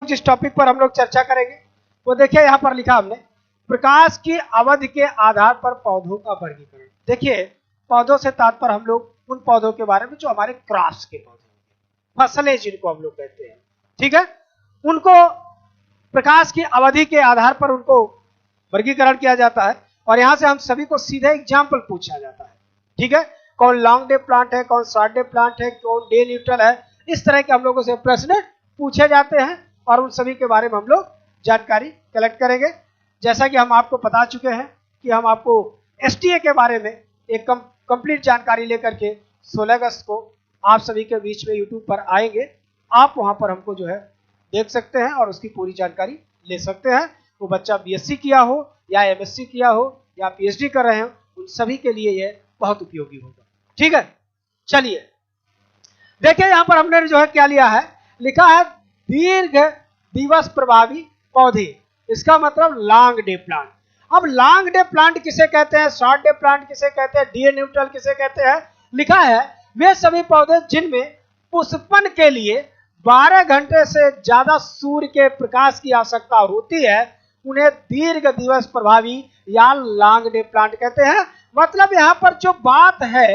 जिस टॉपिक पर हम लोग चर्चा करेंगे वो देखिए यहाँ पर लिखा हमने, प्रकाश की अवधि के आधार पर पौधों का वर्गीकरण। देखिए पौधों से तात्पर्य हम लोग उन पौधों के बारे में जो हमारे क्रॉप्स के पौधे होंगे, फसलें जिनको हम लोग कहते हैं, ठीक है, उनको प्रकाश की अवधि के आधार पर उनको वर्गीकरण किया जाता है। और यहां से हम सभी को सीधे एग्जाम्पल पूछा जाता है, ठीक है, कौन लॉन्ग डे प्लांट है, कौन शॉर्ट डे प्लांट है, कौन डे न्यूट्रल है, इस तरह के हम लोगों से प्रश्न पूछे जाते हैं और उन सभी के बारे में हम लोग जानकारी कलेक्ट करेंगे। जैसा कि हम आपको बता चुके हैं कि हम आपको एसटीए के बारे में एक कंप्लीट जानकारी लेकर के 16 अगस्त को आप सभी के बीच में यूट्यूब पर आएंगे। आप वहां पर हमको जो है देख सकते हैं और उसकी पूरी जानकारी ले सकते हैं। वो बच्चा बीएससी किया हो या एमएससी किया हो या पीएचडी कर रहे हो, उन सभी के लिए ये बहुत उपयोगी होगा, ठीक है। चलिए देखिए यहाँ पर हमने जो है क्या लिया है, लिखा है दीर्घ दिवस प्रभावी पौधे, इसका मतलब लॉन्ग डे प्लांट। अब लॉन्ग डे प्लांट किसे कहते हैं, शॉर्ट डे प्लांट किसे कहते हैं, डे न्यूट्रल किसे कहते हैं, लिखा है वे सभी पौधे जिनमें पुष्पन के लिए 12 घंटे से ज्यादा सूर्य के प्रकाश की आवश्यकता होती है, उन्हें दीर्घ दिवस प्रभावी या लॉन्ग डे प्लांट कहते हैं। मतलब यहाँ पर जो बात है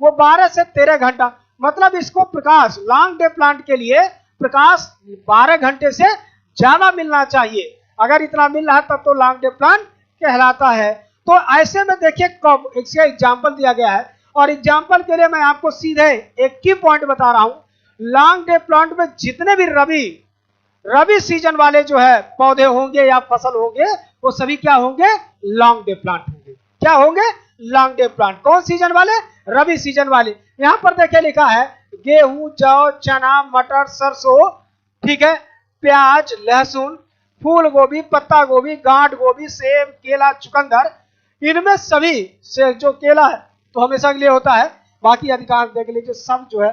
वो 12 से 13 घंटा, मतलब इसको प्रकाश लॉन्ग डे प्लांट के लिए प्रकाश 12 घंटे से ज्यादा मिलना चाहिए। अगर इतना मिल रहा है तब तो लॉन्ग डे प्लांट कहलाता है। तो ऐसे में देखिए कब इसका एग्जाम्पल दिया गया है और एग्जाम्पल के लिए मैं आपको सीधे एक की पॉइंट बता रहा हूं। लॉन्ग डे प्लांट में जितने भी रबी सीजन वाले जो है पौधे होंगे या फसल होंगे वो सभी क्या होंगे, लॉन्ग डे प्लांट होंगे। क्या होंगे, लॉन्ग डे प्लांट। कौन सीजन वाले, रबी सीजन वाले। यहां पर देखिए लिखा है गेहूं, जौ, चना, मटर, सरसों, ठीक है, प्याज, लहसुन, फूल गोभी, पत्ता गोभी, गांठ गोभी, सेब, केला, चुकंदर, इनमें सभी से जो केला है तो हमेशा के लिए होता है, बाकी अधिकांश देख लीजिए सब जो है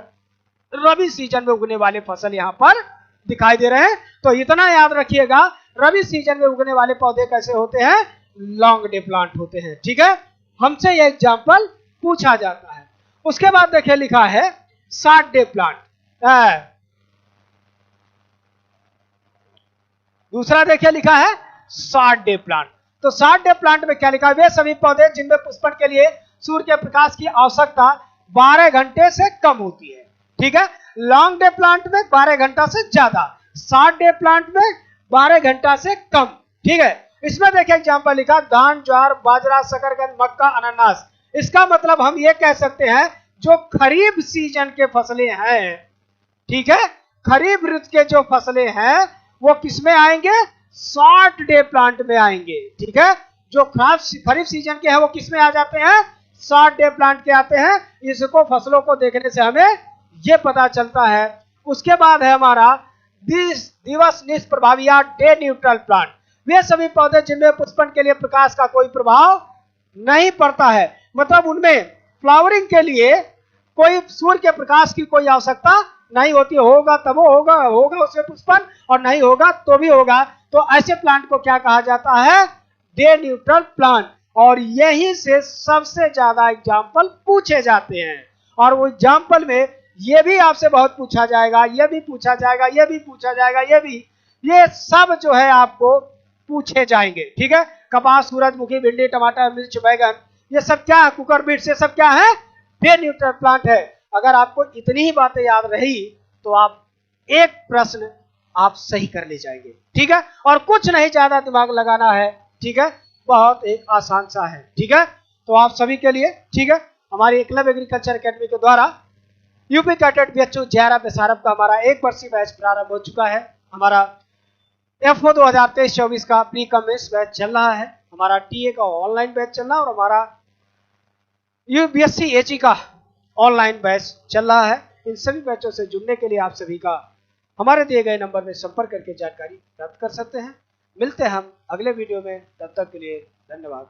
रबी सीजन में उगने वाले फसल यहाँ पर दिखाई दे रहे हैं। तो इतना याद रखिएगा, रबी सीजन में उगने वाले पौधे कैसे होते हैं, लॉन्ग डे प्लांट होते हैं, ठीक है। हमसे यह एग्जाम्पल पूछा जाता है। उसके बाद देखिए लिखा है शॉर्ट डे प्लांट। दूसरा देखिए लिखा है शॉर्ट डे प्लांट। तो शॉर्ट डे प्लांट में क्या लिखा है, वे सभी पौधे जिनमें पुष्पन के लिए सूर्य के प्रकाश की आवश्यकता 12 घंटे से कम होती है, ठीक है। लॉन्ग डे प्लांट में 12 घंटा से ज्यादा, शॉर्ट डे प्लांट में 12 घंटा से कम, ठीक है। इसमें देखिए एग्जाम्पल लिखा धान, ज्वार, बाजरा, शकरकंद, मक्का, अनानास। इसका मतलब हम ये कह सकते हैं जो खरीफ सीजन के फसलें हैं, ठीक है, खरीफ ऋतु के जो फसलें हैं वो किसमें आएंगे, शॉर्ट डे प्लांट में आएंगे, ठीक है। जो खरीफ सीजन के हैं वो किसमें आ जाते हैं, शॉर्ट डे प्लांट के आते हैं। इसको फसलों को देखने से हमें ये पता चलता है। उसके बाद है हमारा दिवस निष्प्रभावी या डे न्यूट्रल प्लांट। वे सभी पौधे जिनमें पुष्पन के लिए प्रकाश का कोई प्रभाव नहीं पड़ता है, मतलब उनमें फ्लावरिंग के लिए कोई सूर्य के प्रकाश की कोई आवश्यकता नहीं होती, होगा तब होगा उसमें पुष्पन और नहीं होगा तो भी होगा। तो ऐसे प्लांट को क्या कहा जाता है, डे न्यूट्रल प्लांट। और यहीं से सबसे ज्यादा एग्जाम्पल पूछे जाते हैं और वो एग्जाम्पल में ये भी आपसे बहुत पूछा जाएगा, ये भी पूछा जाएगा, ये भी पूछा जाएगा, ये सब जो है आपको पूछे जाएंगे, ठीक है। कपास, सूरजमुखी, भिंडी, टमाटर, मिर्च, बैगन, ये सब क्या है, कुकर बीट्स, ये सब क्या है, डे न्यूट्रल प्लांट है। अगर आपको इतनी ही बातें याद रही तो आप एक प्रश्न आप सही कर ले जाएंगे, ठीक है। और कुछ नहीं ज्यादा दिमाग लगाना है, ठीक है, बहुत एक आसान सा है, ठीक है। तो आप सभी के लिए, ठीक है, हमारी एकलव्य एग्रीकल्चर एकेडमी के द्वारा UP cadet BHU JRF SRF का हमारा 1 वर्षीय बैच प्रारंभ हो चुका है। हमारा एफओ 2023-24 का प्री कमेंस बैच चल रहा है, हमारा टीए का ऑनलाइन बैच चल रहा है और हमारा यूबीएससी एजी का ऑनलाइन बैच चल रहा है। इन सभी बैचों से जुड़ने के लिए आप सभी का हमारे दिए गए नंबर में संपर्क करके जानकारी प्राप्त कर सकते हैं। मिलते हैं हम अगले वीडियो में, तब तक के लिए धन्यवाद।